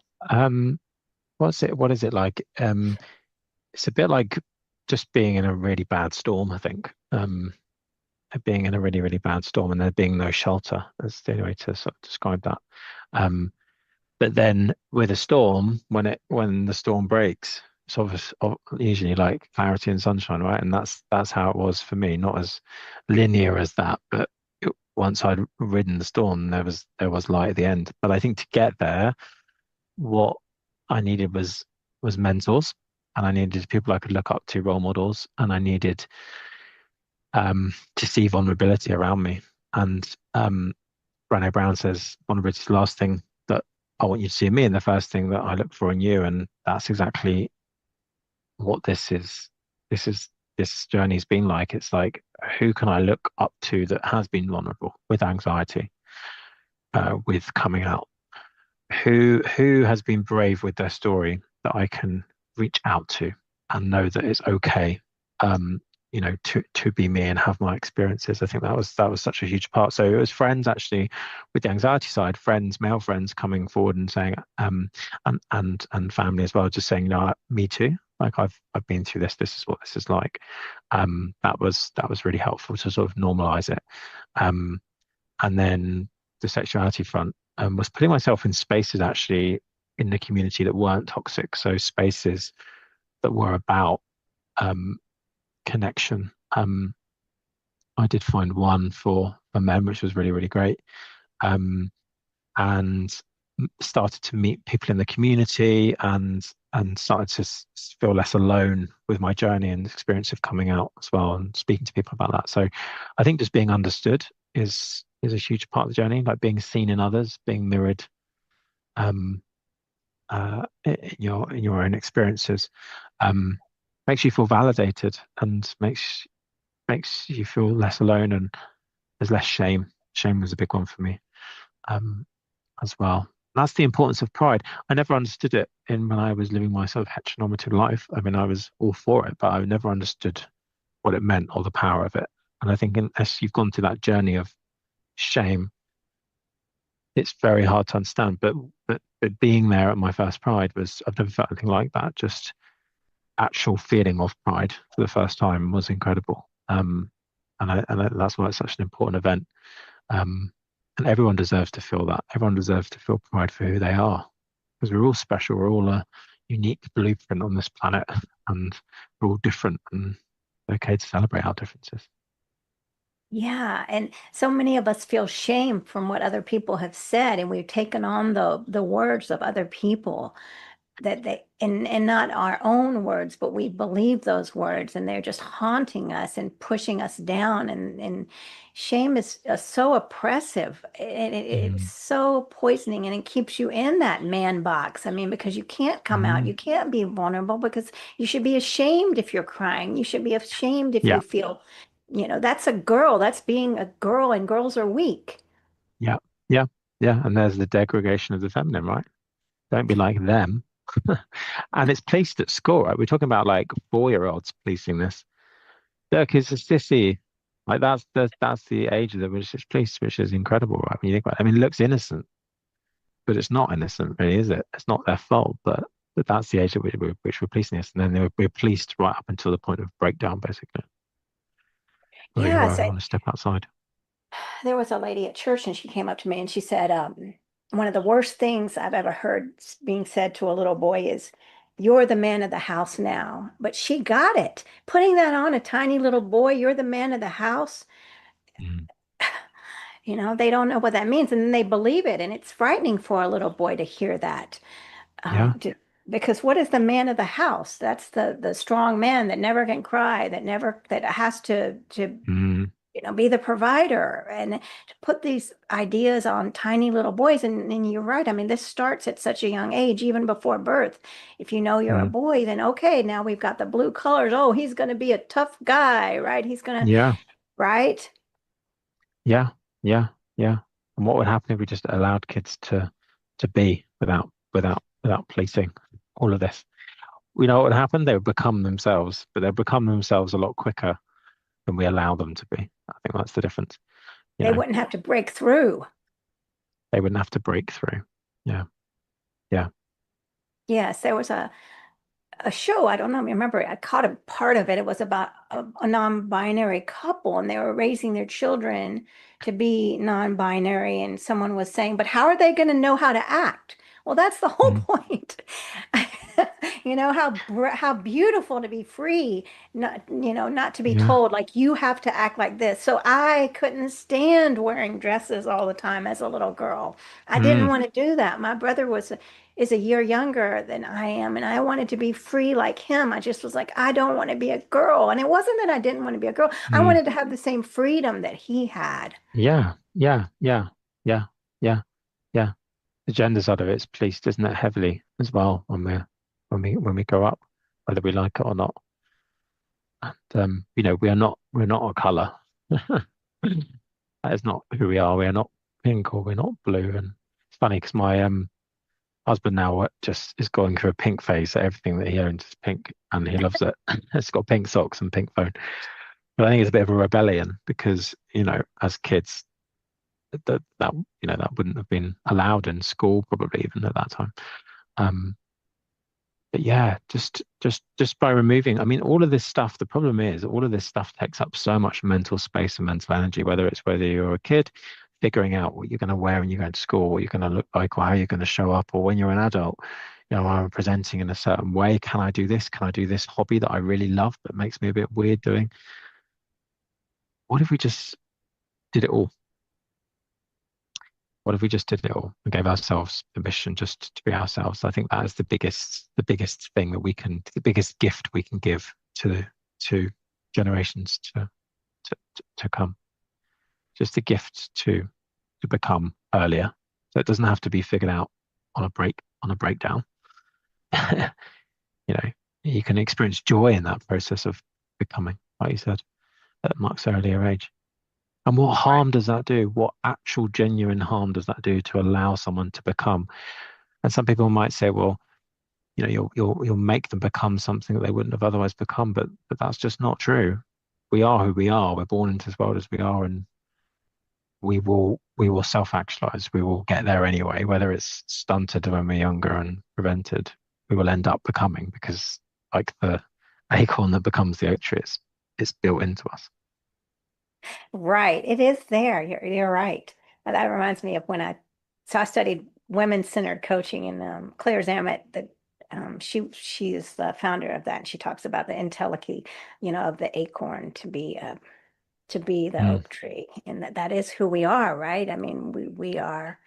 What is it like? It's a bit like just being in a really bad storm, I think. Being in a really, really bad storm and there being no shelter. That's the only way to sort of describe that. Um, but then with a storm, when the storm breaks, it's usually like clarity and sunshine, right? And that's how it was for me, not as linear as that, but once I'd ridden the storm, there was light at the end. But I think to get there, what I needed was mentors, and I needed people I could look up to, role models, and I needed to see vulnerability around me. And Brené Brown says vulnerability is the last thing that I want you to see in me, and the first thing that I look for in you. And that's exactly what this is. This journey's been like. It's like, who can I look up to that has been vulnerable with anxiety, with coming out? Who has been brave with their story that I can reach out to and know that it's okay, um, to be me and have my experiences. I think that was such a huge part. So it was friends actually with the anxiety side, friends, male friends coming forward and saying, and family as well, just saying, me too. Like I've been through this. This is what this is like. That was really helpful to sort of normalize it. Um, and then the sexuality front, was putting myself in spaces actually in the community that weren't toxic. So spaces that were about um, connection. I did find one for men, which was really, really great. Um, and started to meet people in the community and started to feel less alone with my journey and experience of coming out as well and speaking to people about that. So I think just being understood is a huge part of the journey, like being seen in others, being mirrored, um, in your own experiences, um, makes you feel validated and makes you feel less alone, and there's less shame. Shame was a big one for me, um, as well. That's the importance of pride. I never understood it in when I was living my sort of heteronormative life. I mean, I was all for it, but I never understood what it meant or the power of it. And I think unless you've gone through that journey of shame, it's very hard to understand. But being there at my first pride was, I've never felt anything like that. Just actual feeling of pride for the first time was incredible. And that's why it's such an important event. Um, And everyone deserves to feel that. Everyone deserves to feel pride for who they are. Because we're all special. We're all a unique blueprint on this planet. And we're all different. And it's okay to celebrate our differences. Yeah, and so many of us feel shame from what other people have said, and we've taken on the words of other people that they and not our own words, but we believe those words, and they're just haunting us and pushing us down. And shame is so oppressive, and it's Mm. so poisoning, and it keeps you in that man box. I mean, because you can't come out, you Mm. can't be vulnerable because you should be ashamed if you're crying. You should be ashamed if you Yeah. feel, that's a girl. That's being a girl, and girls are weak. Yeah. Yeah. Yeah. And there's the degradation of the feminine, right? Don't be like them. And it's policed at school, right? We're talking about like 4-year-olds policing this. Dirk is a sissy. Like that's the age of which it's policed, which is incredible, right? When you think about it. I mean, it looks innocent, but it's not innocent, really, is it? It's not their fault, but that's the age at which we're policing this. And then we're policed right up until the point of breakdown, basically, where you Yes, want to step outside. there was a lady at church and she came up to me and she said, one of the worst things I've ever heard being said to a little boy is, "You're the man of the house now." But she got it. Putting that on a tiny little boy, "You're the man of the house." Mm. They don't know what that means. And then they believe it. And it's frightening for a little boy to hear that. Yeah. Because what is the man of the house? That's the strong man that never can cry, that has to Mm. be the provider, and to put these ideas on tiny little boys. And you're right. I mean, this starts at such a young age, even before birth. If you know you're a Mm. boy, then okay, now we've got the blue colors. Oh, he's going to be a tough guy, right? He's going to, Yeah. right? Yeah. Yeah. Yeah. And what would happen if we just allowed kids to be without policing all of this? We know what would happen. They would become themselves, but they'll become themselves a lot quicker than we allow them to be. I think that's the difference. You They know, wouldn't have to break through. they wouldn't have to break through. Yeah. Yeah. Yes, there was a show. I don't know. I remember I caught a part of it. It was about a non-binary couple, and they were raising their children to be non-binary. And someone was saying, "But how are they going to know how to act?" Well, that's the whole Mm. point. How beautiful to be free, not to be Yeah. told like you have to act like this. So I couldn't stand wearing dresses all the time as a little girl. I didn't Mm. want to do that. My brother is a year younger than I am, and I wanted to be free like him. I just was like, I don't want to be a girl. And it wasn't that I didn't want to be a girl. I Mm. wanted to have the same freedom that he had. Yeah. Yeah. Yeah. Yeah. Yeah. Yeah. The gender side of it's policed, isn't it, heavily as well when we grow up, whether we like it or not. And we're not a color. That is not who we are. We are not pink or we're not blue. And it's funny because my husband now just is going through a pink phase. So everything that he owns is pink, and he loves it. It's got pink socks and pink phone. But I think it's a bit of a rebellion because as kids, that wouldn't have been allowed in school probably even at that time. Um, but yeah, just by removing, I mean, all of this stuff. The problem is all of this stuff takes up so much mental space and mental energy. Whether you're a kid figuring out what you're going to wear when you go to school, what you're going to look like, or how you're going to show up, or when you're an adult, I'm presenting in a certain way. Can I do this? Can I do this hobby that I really love but makes me a bit weird doing? What if we just did it all? What if we just did it all and gave ourselves permission just to be ourselves? I think that is the biggest thing the biggest gift we can give to generations to come. Just the gift to become earlier. So it doesn't have to be figured out on a breakdown. You know, you can experience joy in that process of becoming, like you said, at a much earlier age. And what harm does that do? What actual genuine harm does that do to allow someone to become? And some people might say, well, you'll make them become something that they wouldn't have otherwise become, but that's just not true. We are who we are. We're born into this world as we are, and we will self-actualize. We will get there anyway, whether it's stunted when we're younger and prevented. We will end up becoming because, like the acorn that becomes the oak tree, it's built into us. Right. It is there. You're right. That reminds me of so I studied women-centered coaching, and Claire Zamet, she is the founder of that, and she talks about the entelechy, of the acorn to be the Mm, oak tree, and that is who we are, right? I mean, we are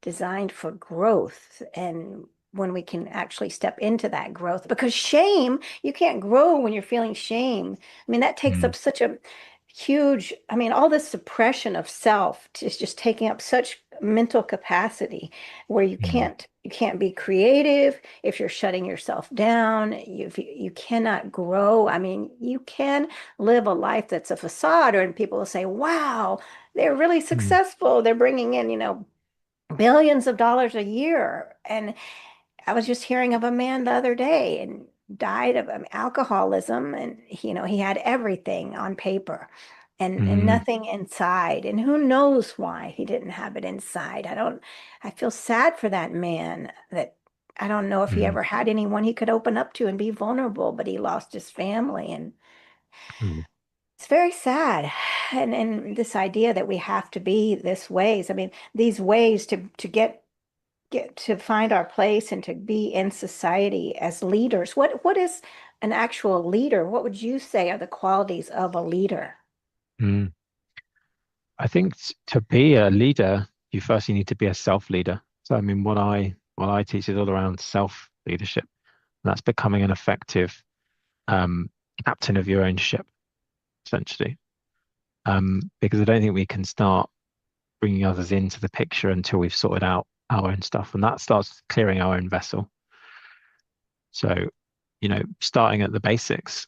designed for growth, and when we can actually step into that growth, because shame, you can't grow when you're feeling shame. I mean, that takes mm, up such a huge, I mean, all this suppression of self is just taking up such mental capacity where mm, you can't be creative if you're shutting yourself down. You cannot grow. I mean, you can live a life that's a facade, and people will say, wow, they're really mm, successful. They're bringing in, billions of dollars a year. And I was just hearing of a man the other day and died of alcoholism, and he had everything on paper and mm, nothing inside. And who knows why he didn't have it inside. I feel sad for that man that I don't know if he mm, ever had anyone he could open up to and be vulnerable, but he lost his family, and mm, it's very sad. And this idea that we have to be this ways. I mean, these ways to get to find our place and to be in society as leaders. What is an actual leader? What would you say are the qualities of a leader? mm. I think to be a leader, you firstly need to be a self-leader. So I mean, what I teach is all around self-leadership. That's becoming an effective um, captain of your own ship, essentially. Because I don't think we can start bringing others into the picture until we've sorted out our own stuff, and that starts clearing our own vessel. So, starting at the basics,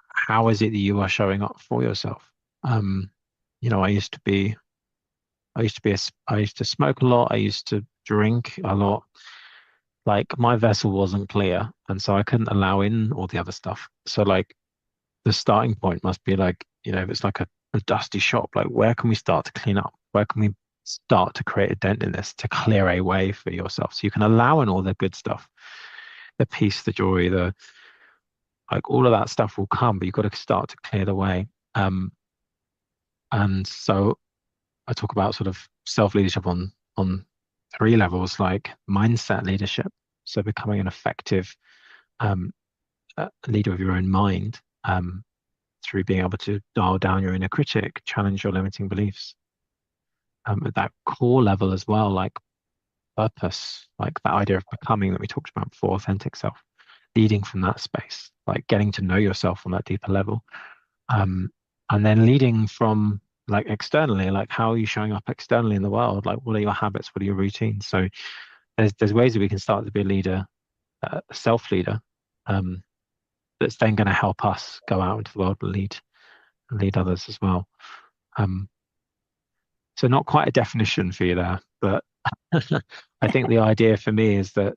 how is it that you are showing up for yourself? Um, I used to be, I used to smoke a lot. I used to drink a lot. Like my vessel wasn't clear, and so I couldn't allow in all the other stuff. So like the starting point must be like, if it's like a dusty shop, like where can we start to clean up? Where can we start to create a dent in this to clear a way for yourself so you can allow in all the good stuff, the peace, the joy, the like all of that stuff will come, but you've got to start to clear the way. Um, and so I talk about sort of self-leadership on three levels, like mindset leadership. So becoming an effective um, leader of your own mind through being able to dial down your inner critic, challenge your limiting beliefs. At that core level as well, like purpose, like that idea of becoming that we talked about before, authentic self, leading from that space, like getting to know yourself on that deeper level. Um, and then leading from like externally, like how are you showing up externally in the world? Like what are your habits? What are your routines? So there's ways that we can start to be a leader, a self-leader, um, that's then going to help us go out into the world and lead others as well. Um, so not quite a definition for you there, but I think the idea for me is that,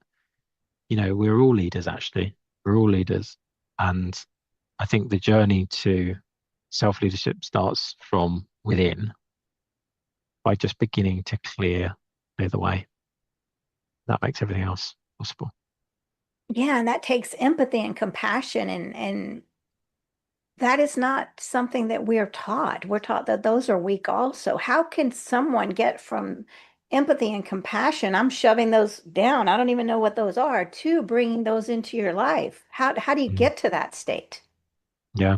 we're all leaders actually. We're all leaders. And I think the journey to self-leadership starts from within by just beginning to clear the way. That makes everything else possible. Yeah, and that takes empathy and compassion, and that is not something that we are taught. We're taught that those are weak also. How can someone get from empathy and compassion, I'm shoving those down, I don't even know what those are, to bringing those into your life? How do you Mm. get to that state? Yeah.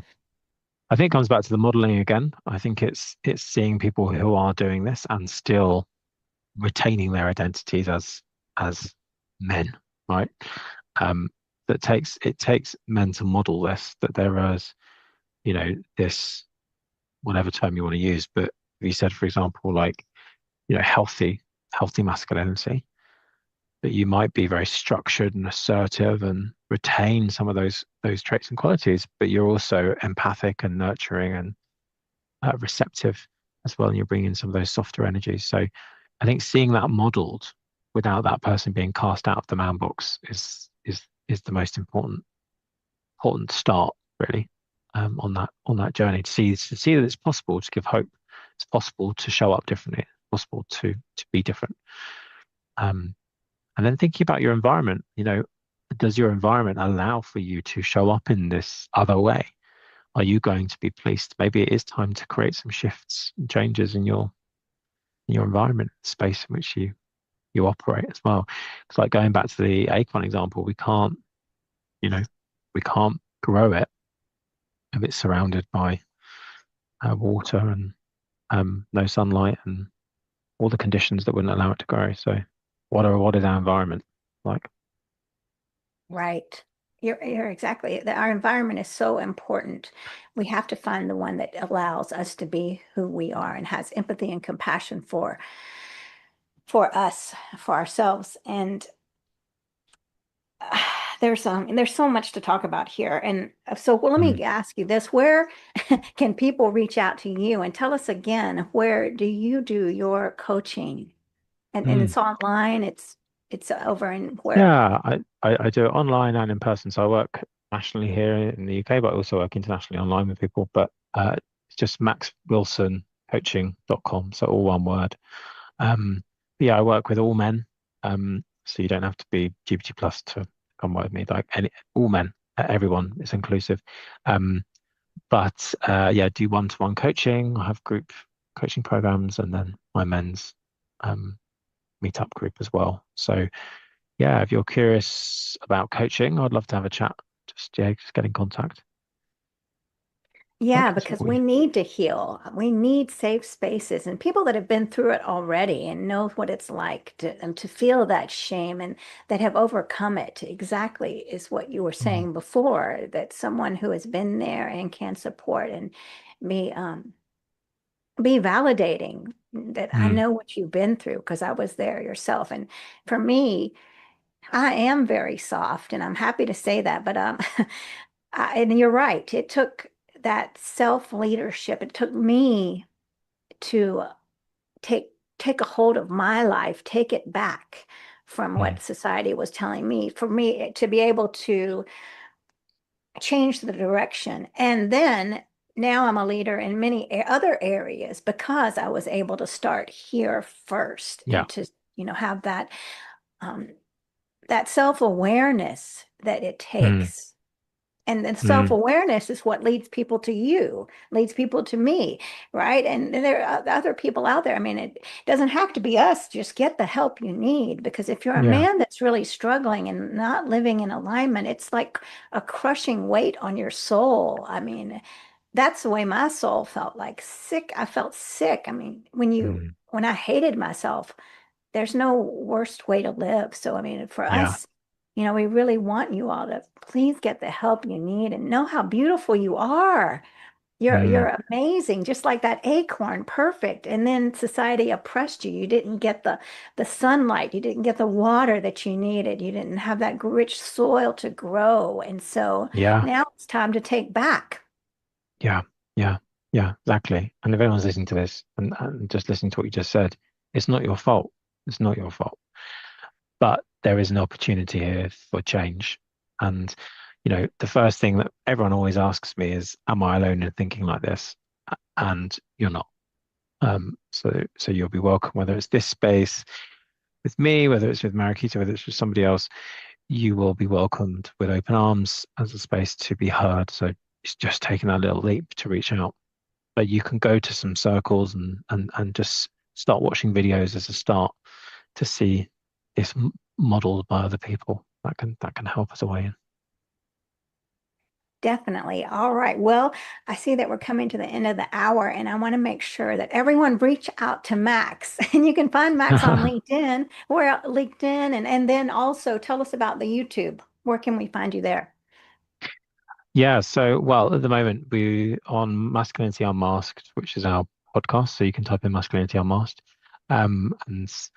I think it comes back to the modeling again. I think it's seeing people who are doing this and still retaining their identities as men, right? Um, it takes men to model this, that there is, this whatever term you want to use, but you said, for example, like, healthy masculinity, that you might be very structured and assertive and retain some of those traits and qualities, but you're also empathic and nurturing and receptive as well, and you're bringing in some of those softer energies. So I think seeing that modeled without that person being cast out of the man box is the most important start really, on that journey to see that it's possible to give hope. It's possible to show up differently. It's possible to be different. Um, and then thinking about your environment, does your environment allow for you to show up in this other way? Are you going to be pleased? Maybe it is time to create some shifts and changes in your environment, space in which you operate as well. It's like going back to the acorn example, you know, we can't grow it if it's surrounded by water and no sunlight and all the conditions that wouldn't allow it to grow. So what is our environment like? Right. You're exactly. Our environment is so important. We have to find the one that allows us to be who we are and has empathy and compassion for us, for ourselves. And there's so much to talk about here. And so, well, let Mm. me ask you this: where can people reach out to you? And tell us again, where do you do your coaching? And Mm. it's online. It's over in where? Yeah, I do it online and in person. So I work nationally here in the UK, but I also work internationally online with people. But it's just maxwilsoncoaching.com. So all one word. Yeah, I work with all men. So you don't have to be GBT plus to come work with me. Like all men, everyone is inclusive. Um, but yeah, do one-to-one coaching. I have group coaching programs and then my men's um, meetup group as well. So yeah, if you're curious about coaching, I'd love to have a chat. Just get in contact. I Yeah, can because support we you. need to heal. We need safe spaces and people that have been through it already and know what it's like to feel that shame and that have overcome it. Exactly is what you were Mm. saying before, that someone who has been there and can support and be be validating that I Mm. know what you've been through because I was there yourself. And for me, I am very soft and I'm happy to say that, but and you're right. It took that self-leadership. It took me to take take a hold of my life, take it back from Mm. what society was telling me, for me to be able to change the direction. And then now I'm a leader in many other areas because I was able to start here first Yeah. and to, have um, that self-awareness that it Mm. takes. And then Mm. self-awareness is what leads people to you, leads people to me, right? And there are other people out there. I mean, it doesn't have to be us. Just get the help you need. Because if you're a Yeah. man that's really struggling and not living in alignment, it's like a crushing weight on your soul. I mean, that's the way my soul felt, like sick. I felt sick. I mean, Mm. when I hated myself, there's no worst way to live. So, I mean, for Yeah. us, we really want you all to please get the help you need and know how beautiful you are. Mm. You're amazing, just like that acorn, perfect. And then society oppressed you. You didn't get the sunlight, you didn't get the water that you needed. You didn't have that rich soil to grow. And so Yeah. now it's time to take back. Yeah. Yeah. Yeah. Exactly. And if anyone's listening to this and just listening to what you just said, it's not your fault. It's not your fault. But there is an opportunity here for change. And, the first thing that everyone always asks me is, am I alone in thinking like this? And you're not. So you'll be welcome, whether it's this space with me, whether it's with Mariquita, whether it's with somebody else, you will be welcomed with open arms as a space to be heard. So it's just taking that little leap to reach out. But you can go to some circles and just start watching videos as a start to see this modeled by other people. That can help us a way in. Definitely. All right. Well, I see that we're coming to the end of the hour, and I want to make sure that everyone reach out to Max. And you can find Max on LinkedIn, or LinkedIn, and then also tell us about the YouTube. Where can we find you there? Yeah, so well, at the moment we on Masculinity Unmasked, which is our podcast. So you can type in Masculinity Unmasked.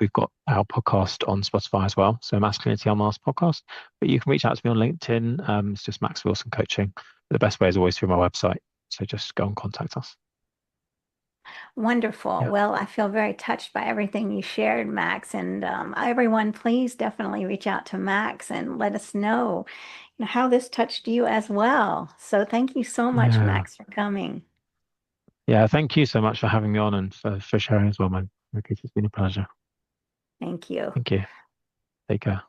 We've got our podcast on Spotify as well. So Masculinity Unmasked podcast. But you can reach out to me on LinkedIn. It's just Max Wilson Coaching. But the best way is always through my website. So just go and contact us. Wonderful. Yeah. Well, I feel very touched by everything you shared, Max. And everyone, please definitely reach out to Max and let us know, how this touched you as well. So thank you so much, Yeah. Max, for coming. Yeah. Thank you so much for having me on and for sharing as well, man. Okay, it's been a pleasure. Thank you. Thank you. Take care.